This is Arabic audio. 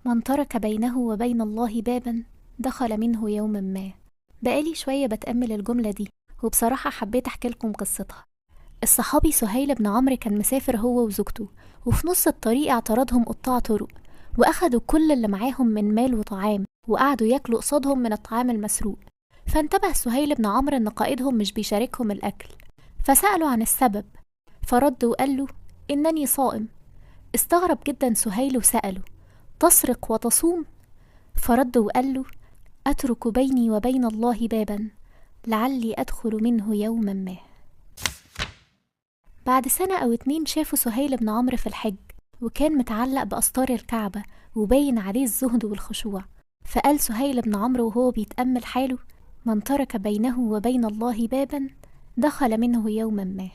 من ترك بينه وبين الله بابا دخل منه يوما ما. بقالي شوية بتأمل الجملة دي، وبصراحة حبيت أحكي لكم قصتها. الصحابي سهيل بن عمرو كان مسافر هو وزوجته، وفي نص الطريق اعترضهم قطاع طرق، وأخدوا كل اللي معاهم من مال وطعام، وقعدوا ياكلوا قصادهم من الطعام المسروق. فانتبه سهيل بن عمرو إن قائدهم مش بيشاركهم الأكل، فسألوا عن السبب، فرد وقال له: إنني صائم. استغرب جدا سهيل وسأله: تسرق وتصوم؟ فرد وقال له: أترك بيني وبين الله بابا لعلي أدخل منه يوما ما. بعد سنة أو 2 شافوا سهيل بن عمرو في الحج، وكان متعلق بأستار الكعبة وباين عليه الزهد والخشوع. فقال سهيل بن عمرو وهو بيتأمل حاله: من ترك بينه وبين الله بابا دخل منه يوما ما.